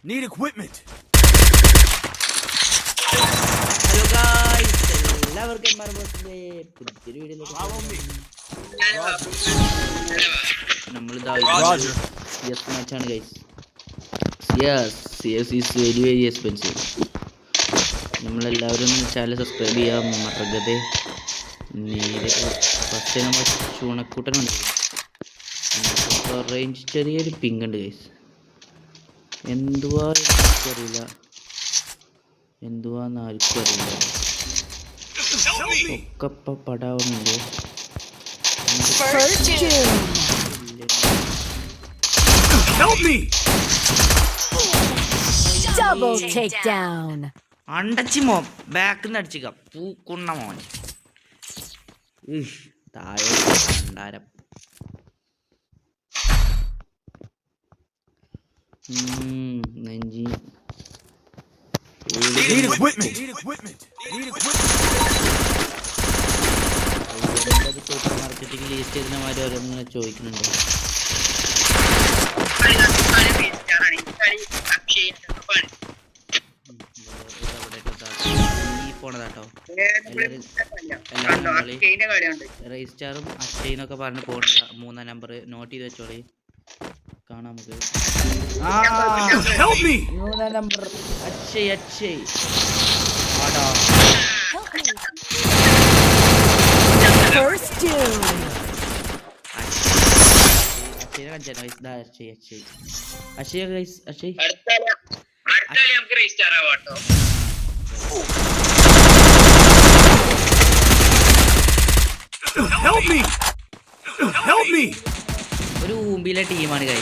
Need equipment. Hello guys, എല്ലാവർക്കും മറുപടി പുതിയൊരു വീഡിയോയിലേക്ക് നമ്മളിതാ CS മാച്ചാണ് guys. CS is very very expensive. നമ്മളെല്ലാവരും ചാനൽ സബ്സ്ക്രൈബ് ചെയ്യാൻ മറക്കരുത്. ഫസ്റ്റ് നമ്മൾ ചൂണക്കൂട്ടനുണ്ട്, റേഞ്ച് ചെറിയൊരു പിങ്ക് ഉണ്ട് ഗൈസ്. എനിക്കറിയില്ല എന്തുവാന്ന് ആർക്കും അറിയില്ല. ഒക്കെ ഇപ്പം പടാവുന്നുണ്ട്. അണ്ടച്ചി മോൻ ബാക്കിൽ നിന്ന് അടിച്ചിക്ക പൂക്കുന്ന മോൻ താഴെ ഭണ്ഡാരം. നെഞ്ചി സൂപ്പർ മാർക്കറ്റിൽ ലീസ്റ്റ് ചെയ്യുന്നമാര് ഓരോന്നിങ്ങനെ ചോദിക്കുന്നുണ്ട്. പോണതാട്ടോ രജിസ്റ്റാറും അക്ഷയിന്നൊക്കെ പറഞ്ഞ് പോണ 3-ാം നമ്പർ നോട്ട് ചെയ്ത് വെച്ചോളി. കാണാം നമുക്ക്. 3-ാം നമ്പർ അക്ഷയ് ആടാ. അക്ഷയ് ഒരു ഊമ്പിയിലെ ടീമാണ് കൈ.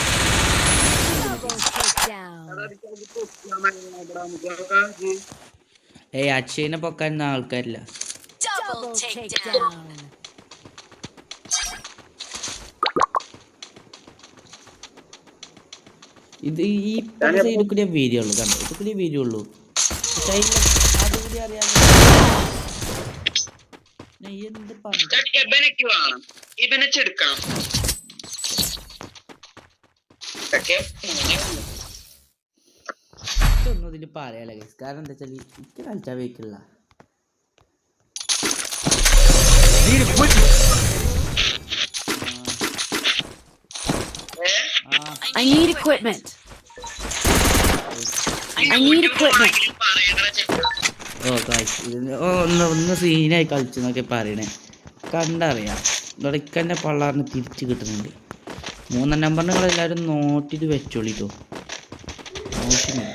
അക്ഷയിനെ പൊക്കാൻ ആൾക്കാരില്ല. ഇത് ഈ സൈഡിൽ കൂടിയ വീഡിയോ ഉള്ളു, കണ്ടോ? ഇത് കൂടിയ വീഡിയോ ഉള്ളു. അതുകൂടി അറിയാം. എന്ത് ഒന്നും ഇതിൽ പറയാല ഗൈസ്. കാരണം എന്താ വെച്ചാൽ എനിക്ക് കളിച്ചാൽ വെക്കില്ല. I need equipment. Oh guys, ഒന്ന് സീനായി കളിച്ചെന്നൊക്കെ പറയണേ. കണ്ടറിയാം ഇടയ്ക്കന്നെ പള്ളാറിന് തിരിച്ച് കിട്ടുന്നുണ്ട്. 3-ാം നമ്പർ നിങ്ങളെല്ലാവരും നോട്ടിട്ട് വെച്ചോളിട്ടോ. ആവശ്യമില്ല.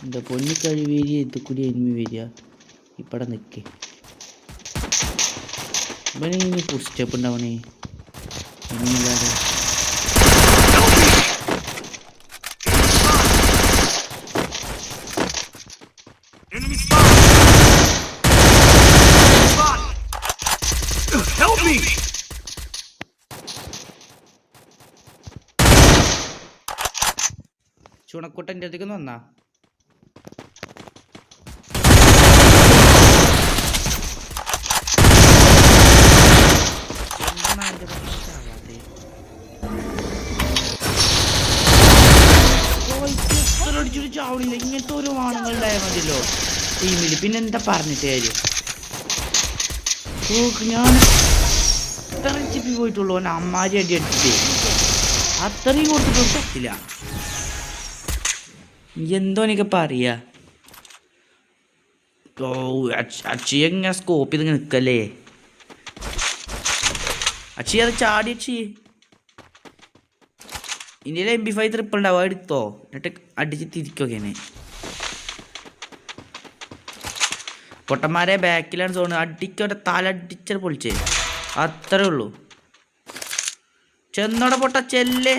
എന്താ പൊന്നിക്കഴി വരിക, ഇത് കൂടി എനിമി വരിക. ഇപ്പടെ നിൽക്കേ ഇവന് ഫുൾ സ്റ്റെപ്പ് ഉണ്ടാവണേ. ഒന്നുമില്ലാതെ ചുണക്കുട്ടൻ്റെ അടുത്തേക്ക് വന്നാ. അടിച്ചൊരു ചാവണില്ല. ഇങ്ങനത്തെ ഓരോ ആണുങ്ങൾ ഉണ്ടായാൽ മതിയല്ലോ ടീമിൽ. പിന്നെന്താ പറഞ്ഞിട്ട് കാര്യം? ഞാൻ ഇത്രയും ചിപ്പി പോയിട്ടുള്ളൂ. ഓൻ അമ്മാരി അടി അടിച്ചിട്ട് അത്രയും കൊടുത്തിട്ട് പറ്റില്ല. എന്തോ എനിക്ക് പറയാ. ഓ അക്ഷയ ഇങ്ങനെ സ്കോപ്പ് ചെയ്ത് നിൽക്കല്ലേ. അക്ഷയ അത് ചാടി അക്ഷി. ഇന്ത്യയിലെ MP5 ട്രിപ്പിൾ ഉണ്ടാവും, എടുത്തോ. എന്നിട്ട് അടിച്ച് തിരിക്കൊക്കെ. പൊട്ടന്മാരെ ബാക്കിലാണ് സോണ്. അടിക്കോട്ടെ തലടിച്ച പൊളിച്ചേ, അത്രേ ഉള്ളൂ. ചെന്നോടെ പൊട്ട ചെല്ലേ.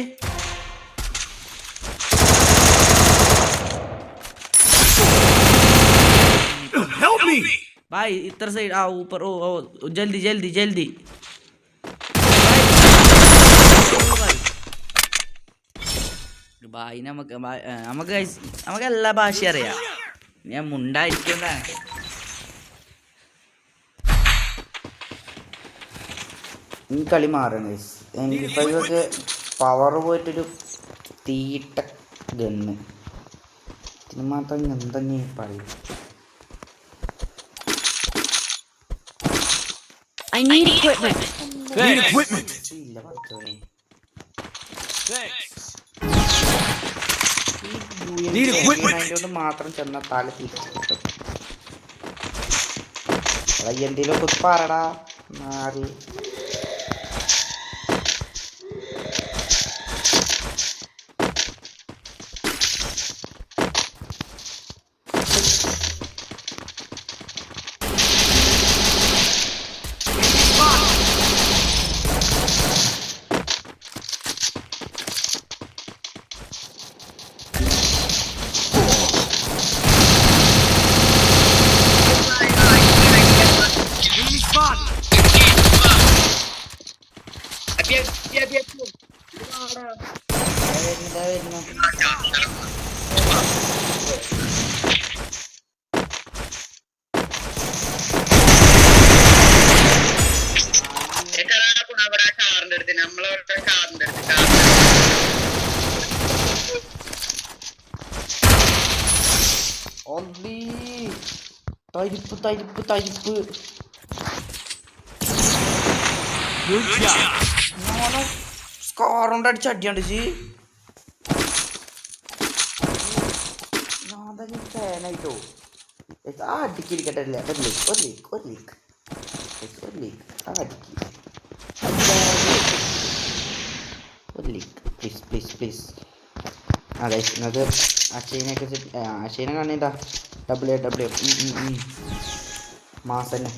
भाई इधर से आओ ऊपर. ओ जल्दी जल्दी जल्दी भाई. നമുക്ക് എല്ലാ ഭാഷ അറിയാം. ഞാൻ മുണ്ടായിരിക്കുന്ന കളി മാറണം ഗൈസ്. MP5 ഒക്കെ പവർ പോയിട്ടൊരു തീട്ട ഗണ്ണ്. ഇതിന് മാത്രം എന്തെന്നെ പറയും. I need equipment. ഇല്ല പത്തോനെ. കൊണ്ട് മാത്രം ചെന്ന തല തിരിച്ചു കിട്ടും. എന്തേലും ഒക്കെ പറടാ മാറി. തരിപ്പ് സ്കോറുണ്ട് അടിച്ച് അടിയാണ്ട് ഫാനായിട്ടോ. ആ അടിക്കിരിക്കട്ടെ ഒരു ലീക്ക് പ്ലീസ്. അതെ നിങ്ങൾക്ക് അക്ഷയനൊക്കെ അക്ഷയനെ കാണേണ്ട ഡബ്ല്യു മാസന്നെ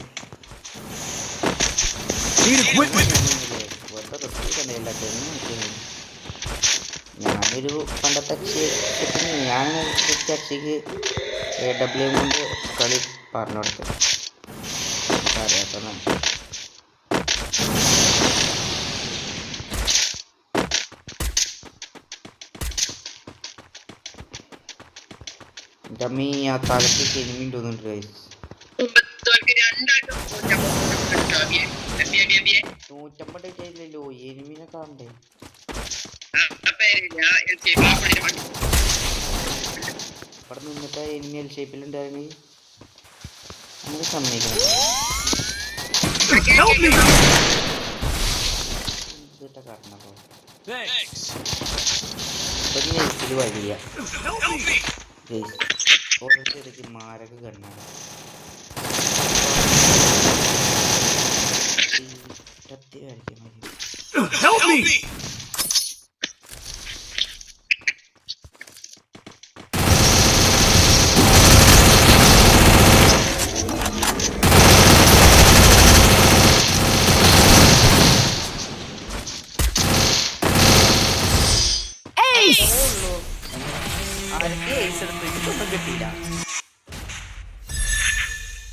ഞാനൊരു പണ്ടത്തെ ഞാനാണ് അക്ഷയ്ക്ക് AW കൊണ്ട് കളി പറഞ്ഞു കൊടുത്തത് അറിയാത്തതാണ്. ഡമ്മി ആ തലക്ക് സിനിമയും തോന്നുന്നുണ്ട് ഗൈസ്. 150 എനിമിനെ കാണണ്ടേ. ഇവിടെ നിന്നിട്ട് എനിമി എൽ ഷേപ്പിലുണ്ടായിരുന്നെങ്കിൽ നമുക്ക് സമ്മതിക്കണം. കാരണപ്പോ നെയ്ത്തിൽ വഴിയ ഓരോരുത്തർക്ക് മാരക കണ്ണാണ്.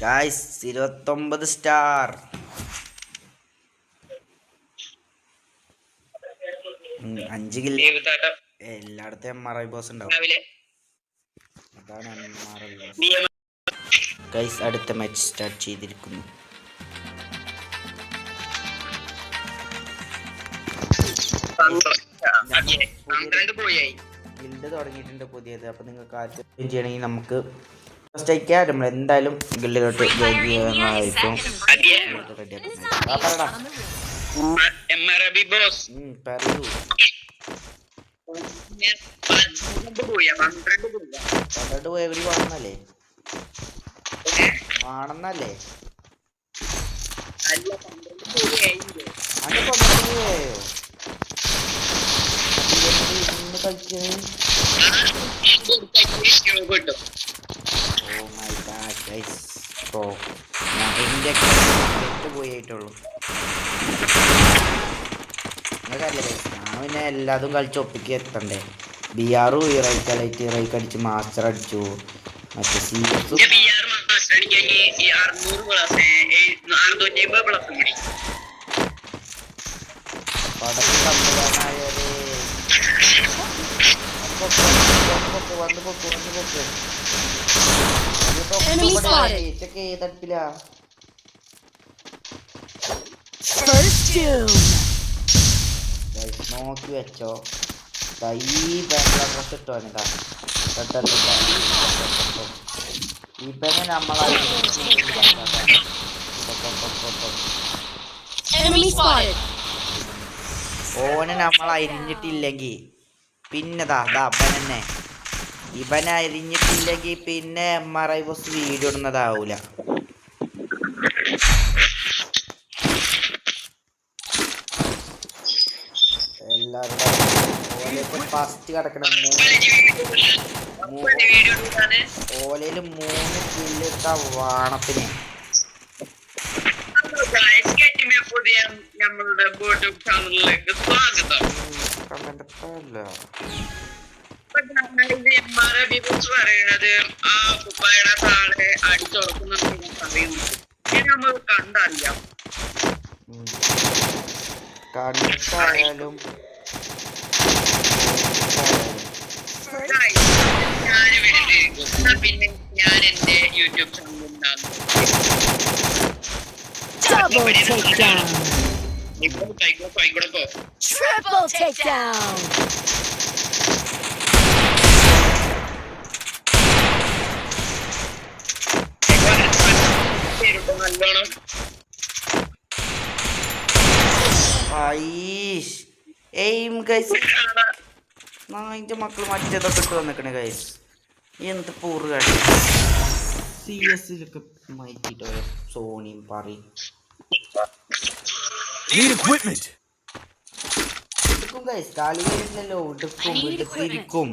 Guys 29 star. അഞ്ച് കില്ല് എല്ലായിടത്തും MRI ബോസ് ഉണ്ടാവും. അതാണ് MRI ബോസ്. ഗൈസ് അടുത്ത മാച്ച് സ്റ്റാർട്ട് ചെയ്തിരിക്കുന്നു. ഗിൽഡ് തുടങ്ങിയിട്ടുണ്ട് പുതിയത്. അപ്പൊ നിങ്ങൾക്ക് ആദ്യം ചെയ്യണമെങ്കിൽ നമുക്ക് നമ്മൾ എന്തായാലും ഗിൽഡിലോട്ട് ജോയിൻ ചെയ്യാനായിരിക്കും. ആണെന്നല്ലേ പോയിട്ടുള്ളൂ. ഞാൻ പിന്നെ എല്ലാതും കളിച്ച് ഒപ്പിക്ക് എത്തണ്ടേ. BR റൈക്ക് അടിച്ച് മാസ്റ്റർ അടിച്ചു. മറ്റേ CS First doom. നോക്കി വെച്ചോ. ഈ ബാങ്കിലെ ഡ്രസ് ഇട്ടോനിതാ. ഇപ്പൊ നമ്മളെ Enemy spotted. ഓനെ നമ്മൾ അരിഞ്ഞിട്ടില്ലെങ്കിൽ പിന്നെതാ അപ്പൻ തന്നെ. ഇവനെ അരിഞ്ഞിട്ടില്ലെങ്കിൽ പിന്നെ MRI ബോസ് വീഡിയോ ഇടുന്നതാവൂല. എല്ലാവരുടെ ഫസ്റ്റ് കിടക്കണം. ഓലയില് 3 കില്ലിട്ട വാണത്തിന്. നമ്മളുടെ യൂട്യൂബ് ചാനലിലേക്ക് സ്വാഗതം. പറയുന്നത് ആ കുപ്പായുടെ താഴെ അടിച്ചുറക്കുന്നുണ്ടെന്ന് പറയുന്നു. നമ്മൾ കണ്ടറിയാം. കണ്ടിട്ടായാലും ഞാൻ വിളിച്ചിരിക്കും. പിന്നെ ഞാൻ എന്റെ യൂട്യൂബ് ചാനൽ Double takedown. കൈകൂടെ പോ. Triple takedown. നല്ലോണം എയിം ഗൈസ്. നായിന്റെ മക്കള് മറ്റേതൊക്കെ ഇട്ട് വന്നിക്കണേ ഗൈസ്. എന്ത് പൂറ് കളി. CS-ലൊക്കെ മാറ്റിട്ടോ സോണിയും പറയും എടുക്കും ഗൈസ്. കളി വരുന്നല്ലോ. എടുക്കും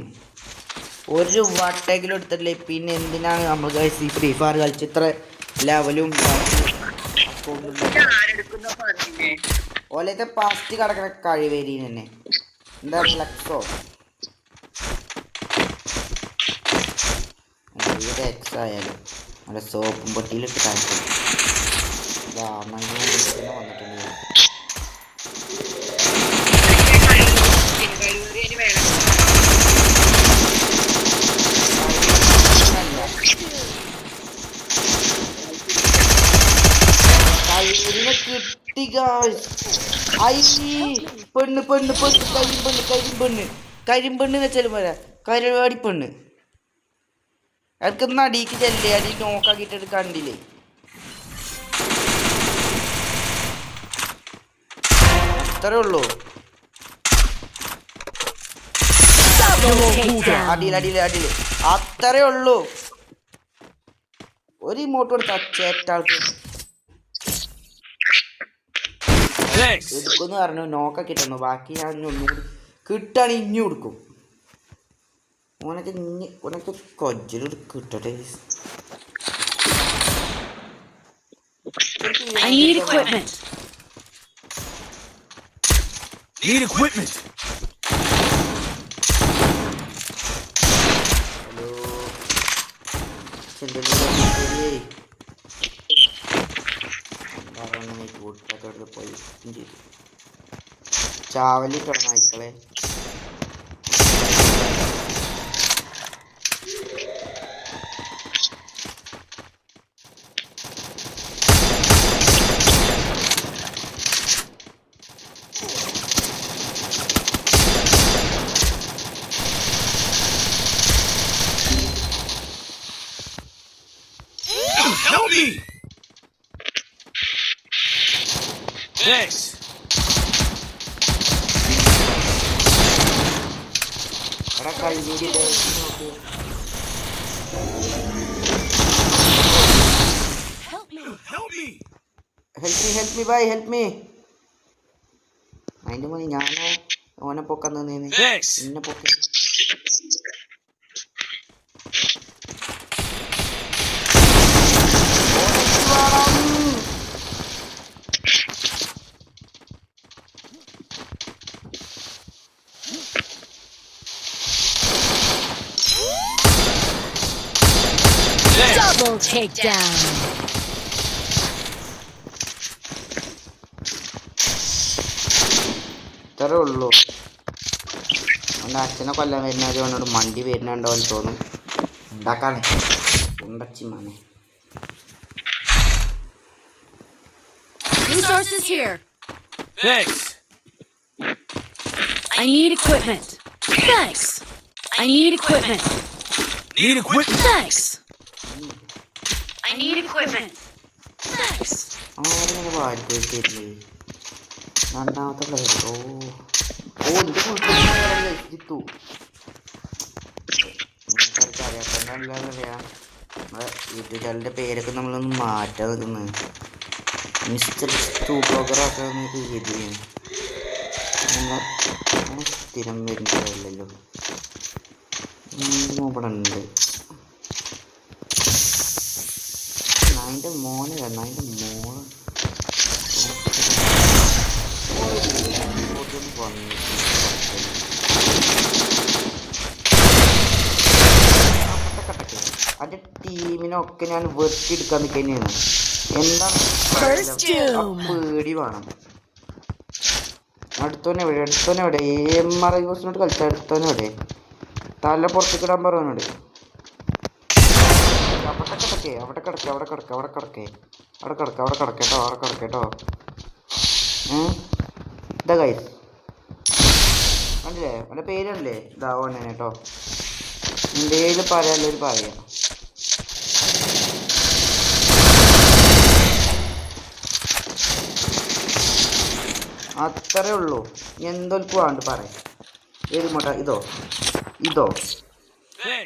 ഒരു വട്ടെങ്കിലും എടുത്തിട്ടില്ലേ പിന്നെ എന്തിനാണ് നമ്മൾ ഗൈസ് ഈ ഫ്രീ ഫയർ കളിച്ച് ഇത്ര ലെവലും ഓലത്തെ ഫസ്റ്റ് കിടക്കണ കഴിവേരി തന്നെ. എന്താ ഫ്ലക്സോ ഏത് എക്സ് ആയാലും നല്ല സോപ്പും പൊട്ടിയിലിട്ട് കാണിക്കും. വന്നിട്ടുണ്ട്. കിട്ടി പെണ്ണ് കരിമ്പെണ്ണ് വെച്ചാലും പോരാ. കരുവാടി പെണ്ണ് അതൊക്കെ അടിക്ക് ചെല്ലേ. അടി നോക്കാക്കിട്ട് കണ്ടില്ലേ. അത്രേ ഉള്ളൂ. അടിയിൽ അത്രേ ഉള്ളൂ. ഒരു ഇമോട്ട് കൊടുത്ത ചേറ്റാൾക്ക് എടുക്കുമെന്ന് പറഞ്ഞു. നോക്ക കിട്ടുന്നു. ബാക്കി ഞാൻ ഒന്നുകൂടി കിട്ടാണ് ഇഞ്ഞു കൊടുക്കും. ഓനൊക്കെ കൊജ്ജിൽ കിട്ടട്ടെ. I need equipment. ചാവലി നായ്ക്കളെ. Help me! Thanks. Help me, bye, help me. അതിന്റെ മോനെ ഞാനോ ഓനെ പൊക്കാൻ തന്നേന്ന്. എന്നെ പൊക്ക. Double takedown. ഇത്രേ ഉള്ളൂ. അവൻ്റെ അച്ഛനെ കൊല്ലാൻ വരുന്നവർ അവനോട് മണ്ടി വരുന്നുണ്ടോ എന്ന് തോന്നും. ഉണ്ടാക്കാണ് ഉണ്ടച്ചി മാനെ. Resources here. Thanks. I need equipment. Thanks. I need equipment. Need equipment. Thanks. I need equipment. Thanks. ആരിങ്ങനെ വായിട്ടില്ലേ രണ്ടാമത്തെ പ്ലെയർ ജിത്തു അറിയാത്തല്ലാന്നറിയാ നമ്മുടെ യൂട്യൂബ് ചാനലിൻ്റെ പേരൊക്കെ നമ്മളൊന്ന് മാറ്റാൻ നിൽക്കുന്നത് മിസ്റ്റർ ജിത്തു ബ്ലോഗറൊക്കെ ചെയ്ത് സ്ഥിരം വരുന്നതല്ലല്ലോ ഇവിടെ ഉണ്ട് അതിൻ്റെ മോന് അതിൻ്റെ മോള് അതിൻ്റെ ടീമിനൊക്കെ ഞാൻ വെട്ടിയെടുക്കാൻ നിൽക്കുന്നതാണ് എന്താണ് പേടി വേണം അടുത്തോനെവിടെ MRI കോഴ്സിനോട് കളിച്ച അടുത്തോനെവിടെ തല പുറത്തേക്ക് ഇടാൻ പറയുന്നുണ്ട് അവിടെ കിടക്കേട്ടോ ഇതാ ഗൈസ് കണ്ടില്ലേ അവൻ്റെ പേരല്ലേ ഇതാവണേ കേട്ടോ എന്തേലും പറയാനുള്ളൊരു പറയാം അത്രേ ഉള്ളൂ എന്തൊക്കെ വേണ്ട പറയാം ഏതുമോട്ട ഇതോ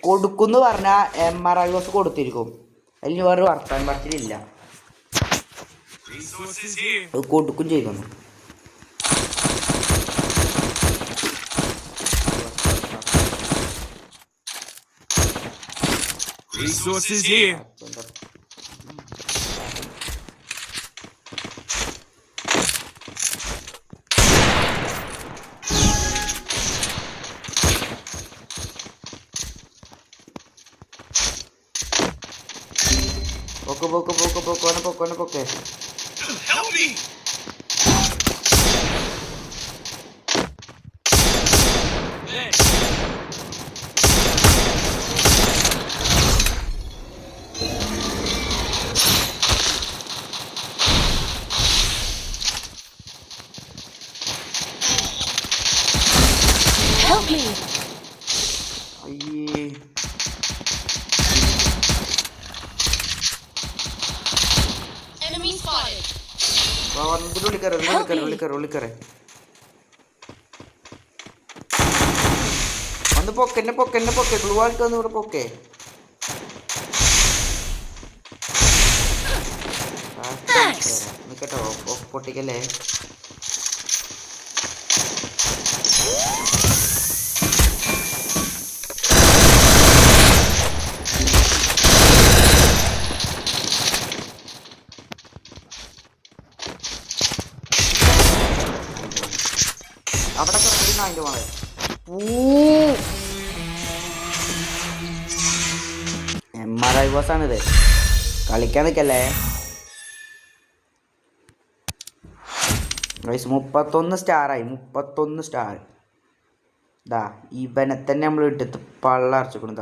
കൊടുക്കുന്ന് പറഞ്ഞാൽ MRI കോഴ്സ് കൊടുത്തിരിക്കും അതിന് വേറെ വർത്താൻ പറച്ചിലില്ല കൊടുക്കും ചെയ്യുന്നു Resources here. Poke. Help me. Help me. അയ്യേ Enemy spotted. വിളിക്കറേ ഒന്ന് പൊക്കെ ഗ്ലൂ ആയിട്ട് വന്ന് ഇവിടെ പൊക്കെ നിക്കട്ടോ പൊട്ടിക്കല്ലേ അവിടെ അതിന്റെ മോളെ MRI ബോസാണിത് കളിക്കാൻ നിൽക്കല്ലേ 31 സ്റ്റാറായി 31 സ്റ്റാർ ഇതാ ഇവനെ തന്നെ നമ്മൾ ഇട്ടിട്ട് പള്ളറച്ചിക്കണം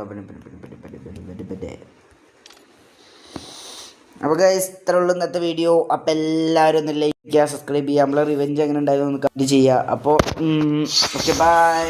അപ്പോൾ ഗൈസ് ഇത്ര ഉള്ളൂ ഇന്നത്തെ വീഡിയോ. അപ്പോൾ എല്ലാവരും ഒന്ന് ലൈക്ക് ചെയ്യുക, സബ്സ്ക്രൈബ് ചെയ്യുക, നമ്മളെ റിവെഞ്ച് എങ്ങനെ ഉണ്ടായിരുന്നു ഒന്ന് കമൻറ്റ് ചെയ്യുക. അപ്പോൾ ഓക്കെ ബൈ.